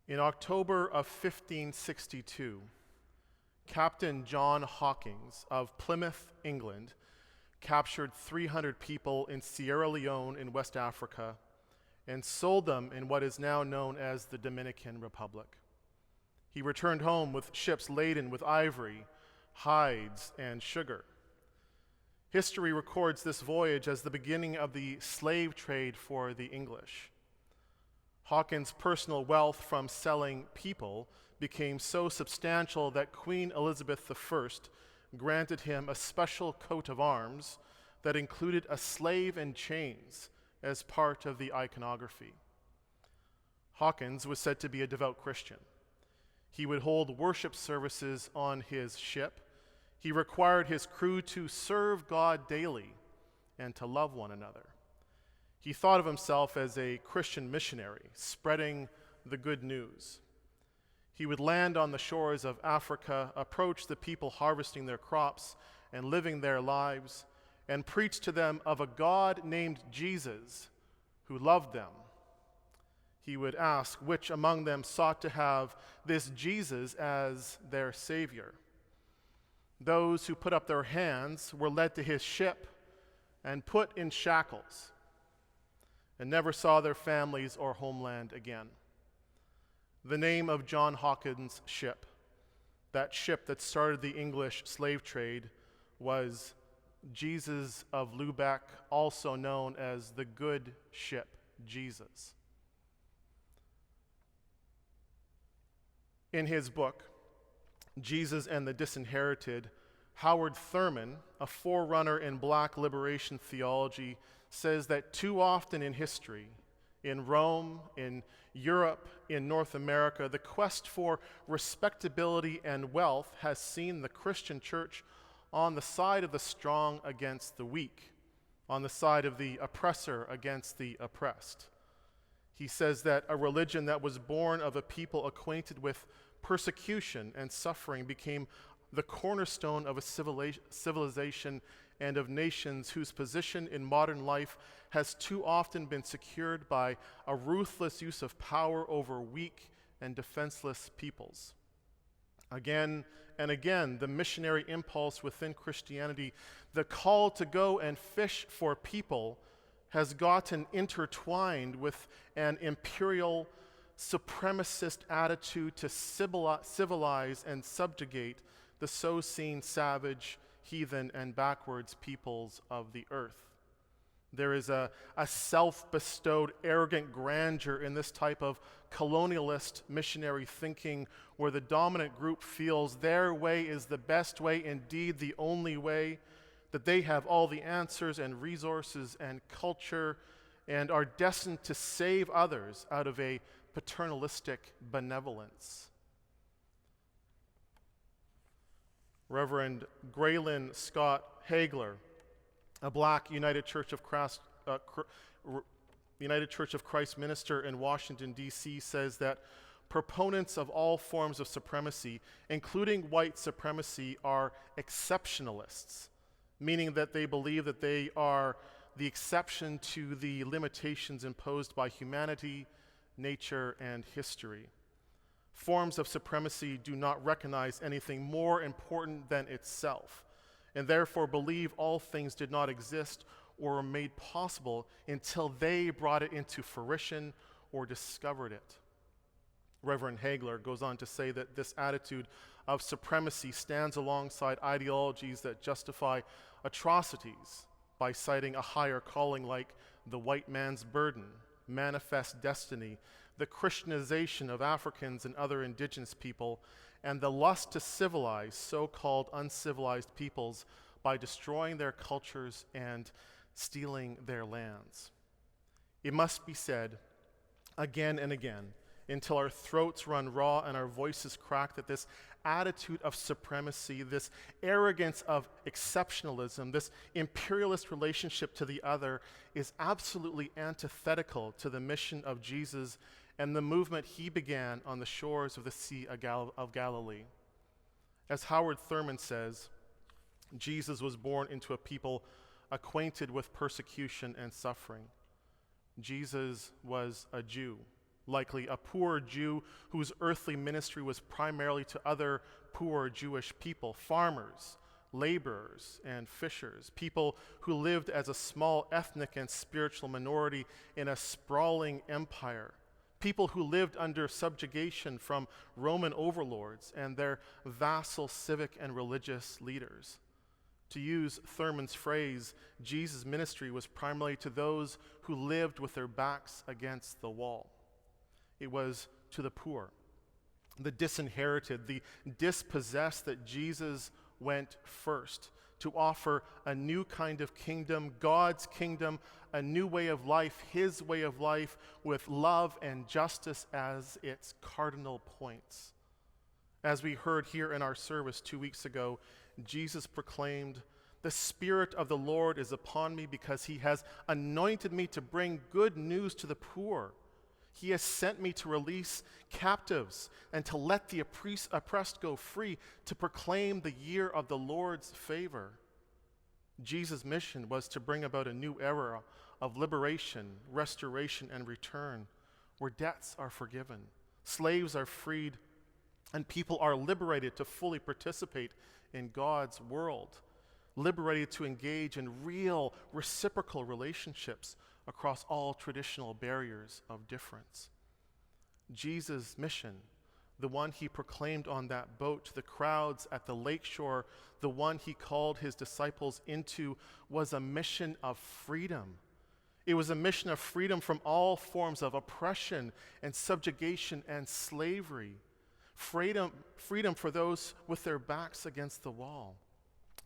In October of 1562, Captain John Hawkins of Plymouth, England, captured 300 people in Sierra Leone in West Africa and sold them in what is now known as the Dominican Republic. He returned home with ships laden with ivory, hides, and sugar. History records this voyage as the beginning of the slave trade for the English. Hawkins' personal wealth from selling people became so substantial that Queen Elizabeth I granted him a special coat of arms that included a slave in chains as part of the iconography. Hawkins was said to be a devout Christian. He would hold worship services on his ship. He required his crew to serve God daily and to love one another. He thought of himself as a Christian missionary, spreading the good news. He would land on the shores of Africa, approach the people harvesting their crops and living their lives, and preach to them of a God named Jesus who loved them. He would ask which among them sought to have this Jesus as their Savior. Those who put up their hands were led to his ship and put in shackles and never saw their families or homeland again. The name of John Hawkins' ship, that ship that started the English slave trade, was Jesus of Lubeck, also known as the Good Ship Jesus. In his book, Jesus and the Disinherited, Howard Thurman, a forerunner in black liberation theology, says that too often in history, in Rome, in Europe, in North America, the quest for respectability and wealth has seen the Christian church on the side of the strong against the weak, on the side of the oppressor against the oppressed. He says that a religion that was born of a people acquainted with persecution and suffering became the cornerstone of a civilization and of nations whose position in modern life has too often been secured by a ruthless use of power over weak and defenseless peoples. Again and again, the missionary impulse within Christianity, the call to go and fish for people, has gotten intertwined with an imperial supremacist attitude to civilize and subjugate the so-seen savage, heathen, and backwards peoples of the earth. There is a self-bestowed, arrogant grandeur in this type of colonialist missionary thinking where the dominant group feels their way is the best way, indeed the only way, that they have all the answers and resources and culture and are destined to save others out of a paternalistic benevolence. Reverend Graylin Scott Hagler, a black United Church of Christ minister in Washington, D.C., says that proponents of all forms of supremacy, including white supremacy, are exceptionalists, meaning that they believe that they are the exception to the limitations imposed by humanity, nature, and history. Forms of supremacy do not recognize anything more important than itself, and therefore believe all things did not exist or were made possible until they brought it into fruition or discovered it. Reverend Hagler goes on to say that this attitude of supremacy stands alongside ideologies that justify atrocities by citing a higher calling like the white man's burden, manifest destiny, the Christianization of Africans and other indigenous people, and the lust to civilize so-called uncivilized peoples by destroying their cultures and stealing their lands. It must be said again and again until our throats run raw and our voices crack that this attitude of supremacy, this arrogance of exceptionalism, this imperialist relationship to the other is absolutely antithetical to the mission of Jesus and the movement he began on the shores of the Sea of Galilee. As Howard Thurman says, Jesus was born into a people acquainted with persecution and suffering. Jesus was a Jew, likely a poor Jew whose earthly ministry was primarily to other poor Jewish people, farmers, laborers, and fishers, people who lived as a small ethnic and spiritual minority in a sprawling empire, people who lived under subjugation from Roman overlords and their vassal civic and religious leaders. To use Thurman's phrase, Jesus' ministry was primarily to those who lived with their backs against the wall. It was to the poor, the disinherited, the dispossessed that Jesus went first to offer a new kind of kingdom, God's kingdom, a new way of life, his way of life, with love and justice as its cardinal points. As we heard here in our service 2 weeks ago, Jesus proclaimed, "The Spirit of the Lord is upon me because he has anointed me to bring good news to the poor. He has sent me to release captives and to let the oppressed go free, to proclaim the year of the Lord's favor." Jesus' mission was to bring about a new era of liberation, restoration, and return, where debts are forgiven, slaves are freed, and people are liberated to fully participate in God's world, liberated to engage in real reciprocal relationships across all traditional barriers of difference. Jesus' mission, the one he proclaimed on that boat to the crowds at the lakeshore, the one he called his disciples into, was a mission of freedom. It was a mission of freedom from all forms of oppression and subjugation and slavery. Freedom for those with their backs against the wall.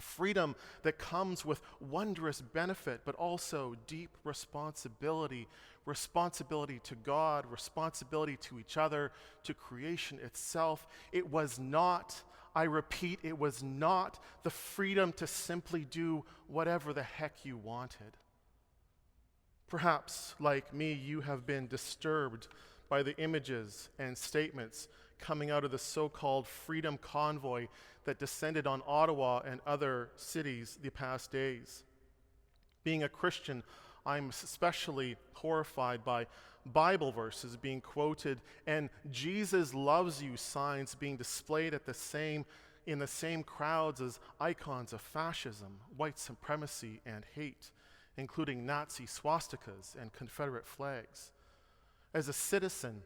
Freedom that comes with wondrous benefit, but also deep responsibility. Responsibility to God, responsibility to each other, to creation itself. It was not, I repeat, it was not the freedom to simply do whatever the heck you wanted. Perhaps, like me, you have been disturbed by the images and statements coming out of the so-called freedom convoy that descended on Ottawa and other cities the past days. Being a Christian, I'm especially horrified by Bible verses being quoted and "Jesus loves you" signs being displayed in the same crowds as icons of fascism, white supremacy, and hate, including Nazi swastikas and Confederate flags. As a citizen,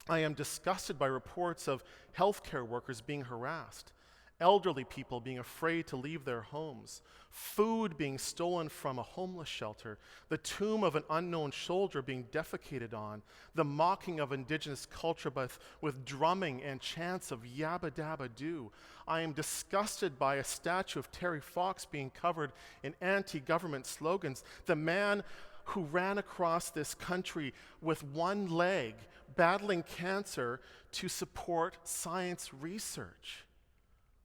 I am disgusted by reports of healthcare workers being harassed, elderly people being afraid to leave their homes, food being stolen from a homeless shelter, the tomb of an unknown soldier being defecated on, the mocking of indigenous culture with drumming and chants of yabba dabba doo. I am disgusted by a statue of Terry Fox being covered in anti-government slogans, the man who ran across this country with one leg, battling cancer to support science research.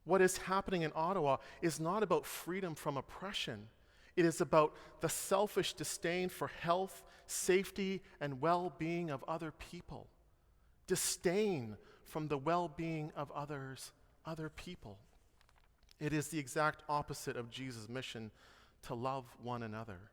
What is happening in Ottawa is not about freedom from oppression. It is about the selfish disdain for health, safety, and well-being of other people. Disdain from the well-being of other people. It is the exact opposite of Jesus' mission to love one another.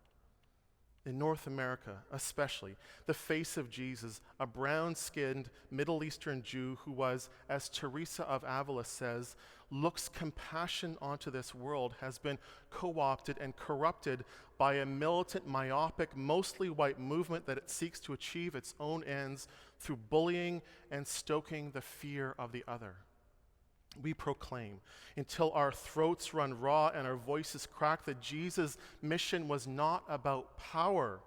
In North America, especially, the face of Jesus, a brown-skinned Middle Eastern Jew who was, as Teresa of Avila says, looks compassion onto this world, has been co-opted and corrupted by a militant, myopic, mostly white movement that it seeks to achieve its own ends through bullying and stoking the fear of the other. We proclaim until our throats run raw and our voices crack that Jesus' mission was not about power.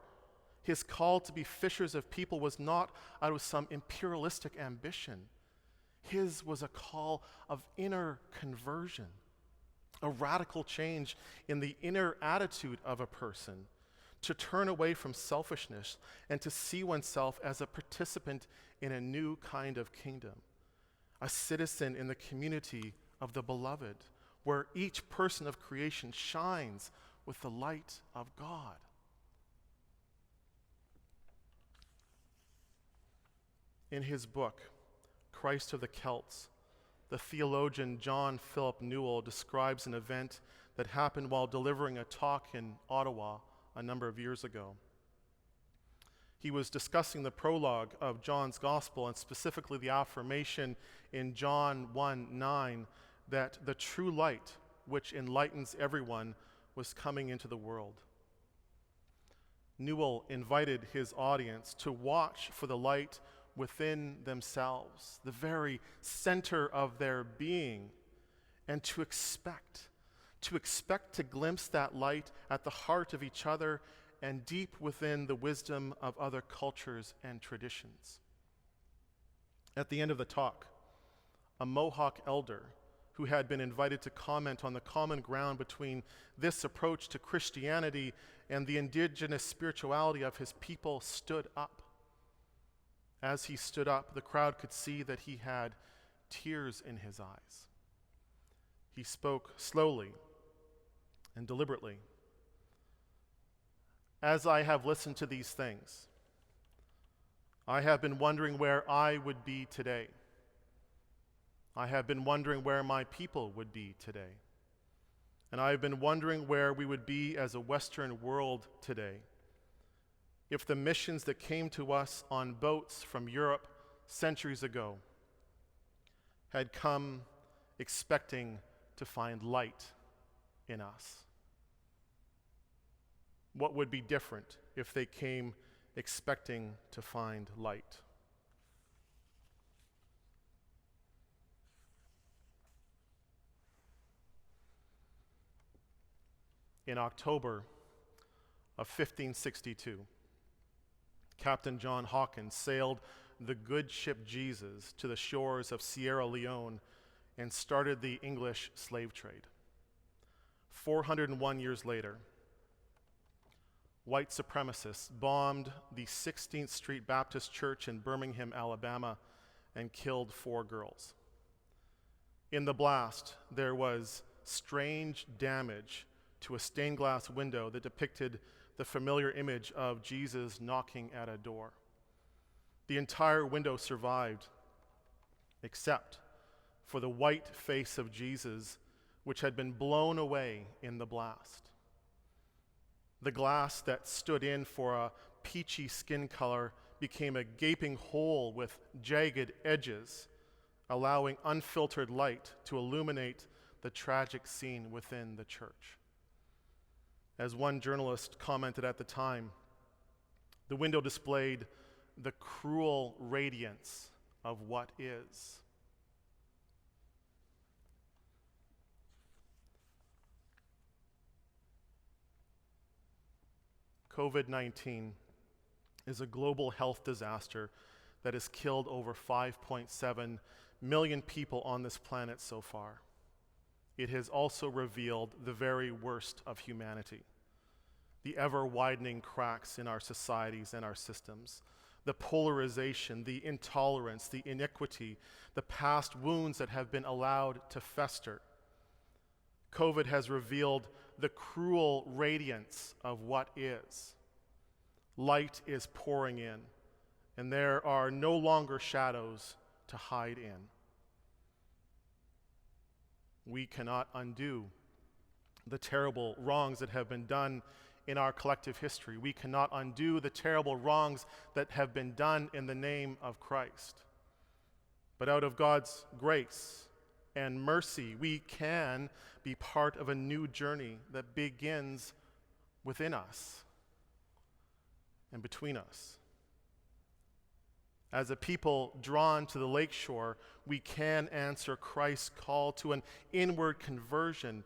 His call to be fishers of people was not out of some imperialistic ambition. His was a call of inner conversion, a radical change in the inner attitude of a person, to turn away from selfishness and to see oneself as a participant in a new kind of kingdom. A citizen in the community of the beloved, where each person of creation shines with the light of God. In his book, Christ of the Celts, the theologian John Philip Newell describes an event that happened while delivering a talk in Ottawa a number of years ago. He was discussing the prologue of John's Gospel, and specifically the affirmation in John 1:9 that the true light, which enlightens everyone, was coming into the world. Newell invited his audience to watch for the light within themselves, the very center of their being, and to expect to glimpse that light at the heart of each other and deep within the wisdom of other cultures and traditions. At the end of the talk, a Mohawk elder who had been invited to comment on the common ground between this approach to Christianity and the indigenous spirituality of his people stood up. As he stood up, the crowd could see that he had tears in his eyes. He spoke slowly and deliberately. As I have listened to these things, I have been wondering where I would be today. I have been wondering where my people would be today. And I have been wondering where we would be as a Western world today if the missions that came to us on boats from Europe centuries ago had come expecting to find light in us. What would be different if they came expecting to find light? In October of 1562, Captain John Hawkins sailed the good ship Jesus to the shores of Sierra Leone and started the English slave trade. 401 years later, white supremacists bombed the 16th Street Baptist Church in Birmingham, Alabama, and killed 4 girls. In the blast, there was strange damage to a stained glass window that depicted the familiar image of Jesus knocking at a door. The entire window survived, except for the white face of Jesus, which had been blown away in the blast. The glass that stood in for a peachy skin color became a gaping hole with jagged edges, allowing unfiltered light to illuminate the tragic scene within the church. As one journalist commented at the time, the window displayed the cruel radiance of what is. COVID-19 is a global health disaster that has killed over 5.7 million people on this planet so far. It has also revealed the very worst of humanity, the ever-widening cracks in our societies and our systems, the polarization, the intolerance, the iniquity, the past wounds that have been allowed to fester. COVID has revealed the cruel radiance of what is. Light is pouring in, and there are no longer shadows to hide in. We cannot undo the terrible wrongs that have been done in our collective history. We cannot undo the terrible wrongs that have been done in the name of Christ. But out of God's grace and mercy, we can be part of a new journey that begins within us and between us. As a people drawn to the lakeshore, we can answer Christ's call to an inward conversion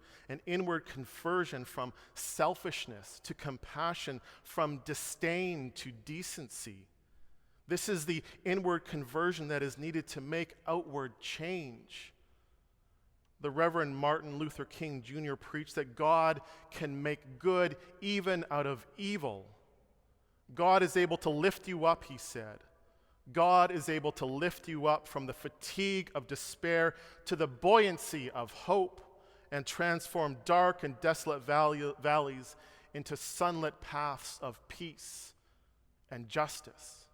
from selfishness to compassion, from disdain to decency. This is the inward conversion that is needed to make outward change. The Reverend Martin Luther King Jr. preached that God can make good even out of evil. God is able to lift you up, he said. God is able to lift you up from the fatigue of despair to the buoyancy of hope and transform dark and desolate valleys into sunlit paths of peace and justice.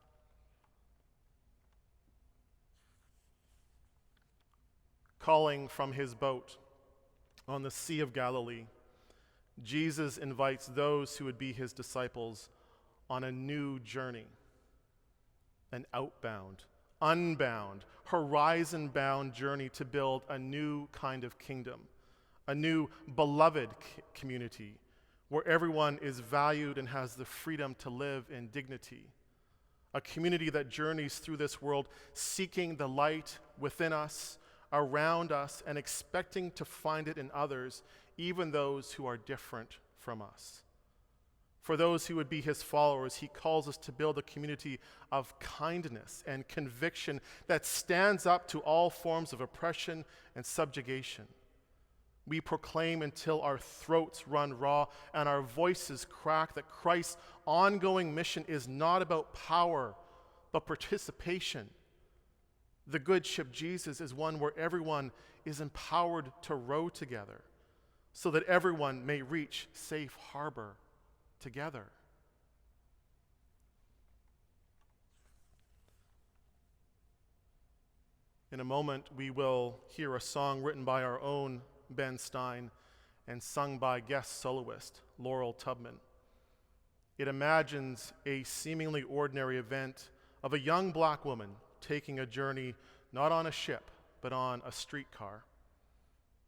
Calling from his boat on the Sea of Galilee, Jesus invites those who would be his disciples on a new journey, an outbound, unbound, horizon-bound journey to build a new kind of kingdom, a new beloved community where everyone is valued and has the freedom to live in dignity. A community that journeys through this world seeking the light within us, around us, and expecting to find it in others, even those who are different from us. For those who would be his followers, he calls us to build a community of kindness and conviction that stands up to all forms of oppression and subjugation. We proclaim until our throats run raw and our voices crack that Christ's ongoing mission is not about power, but participation. The good ship Jesus is one where everyone is empowered to row together so that everyone may reach safe harbor together. In a moment, we will hear a song written by our own Ben Stein and sung by guest soloist Laurel Tubman. It imagines a seemingly ordinary event of a young black woman taking a journey not on a ship, but on a streetcar.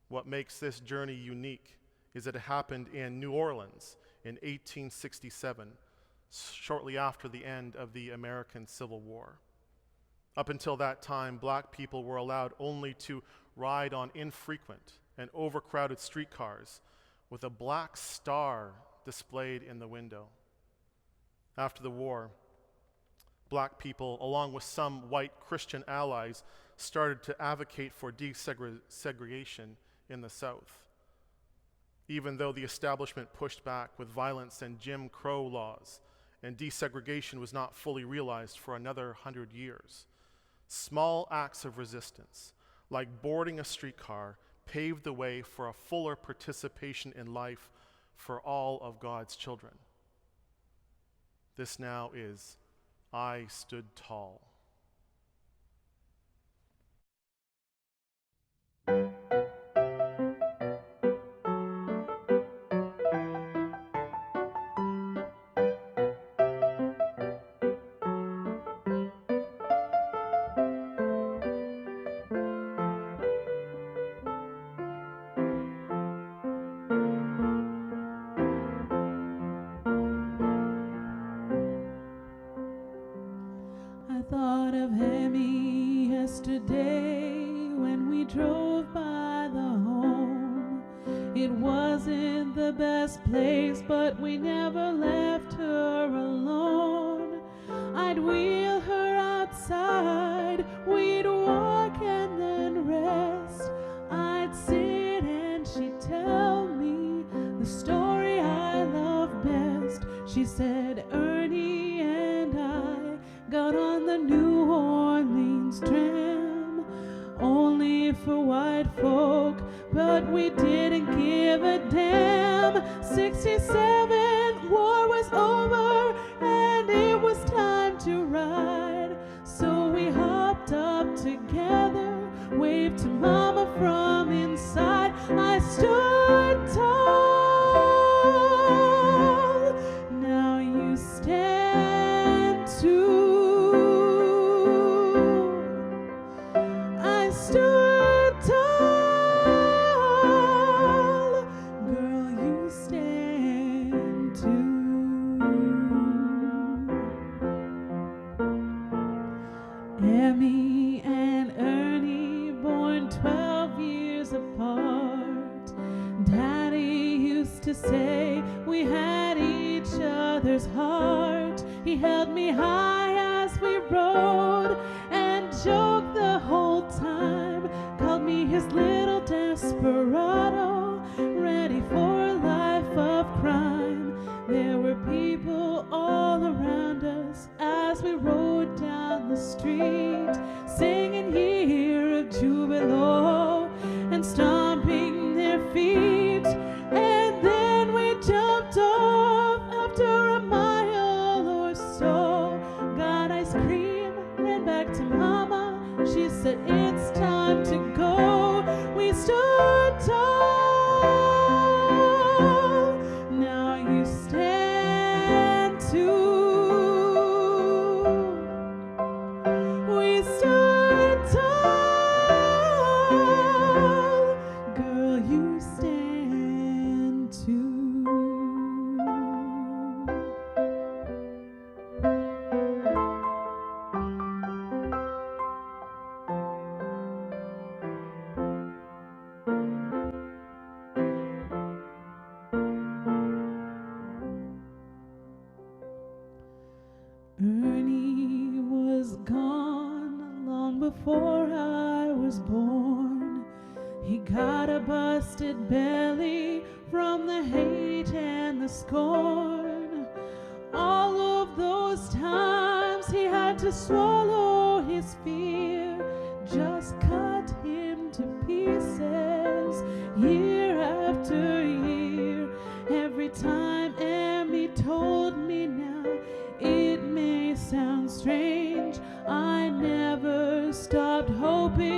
What makes this journey unique is that it happened in New Orleans in 1867, shortly after the end of the American Civil War. Up until that time, black people were allowed only to ride on infrequent and overcrowded streetcars with a black star displayed in the window. After the war, black people, along with some white Christian allies, started to advocate for desegregation in the South, even though the establishment pushed back with violence and Jim Crow laws, and desegregation was not fully realized for another 100 years. Small acts of resistance, like boarding a streetcar, paved the way for a fuller participation in life for all of God's children. This now is I Stood Tall. I thought of Hemi yesterday when we drove by the home. It wasn't the best place, but we never left her alone. I'd wheel her outside, we'd walk and then rest. I'd sit and she'd tell me the story I love best. She said, Ernie and I got on the New Orleans tram, only for white folk, but we didn't give a damn. 67, war was over, and it was time to ride. So we hopped up together, waved to Mama from inside. I stood tall, now you stand too. I stood tall, girl, you stand too. Emmy and Ernie, born 12 years apart. Daddy used to say we had each other's heart. He held me high as we rode and joked the whole time. Called me his little desperado, ready for a life of crime. There were people all around us as we rode down the street, singing Year of Jubilo and stomping their feet. And then we jumped off after a mile or so, got ice cream, ran back to Mama. She said, it's time to go. We stood tall, now you stand too. long before I was born. He got a busted belly from the hate and the scorn. All of those times he had to swallow his fear, just cut him to pieces year after year. Every time Emmy told me now, it may sound strange, I never stopped hoping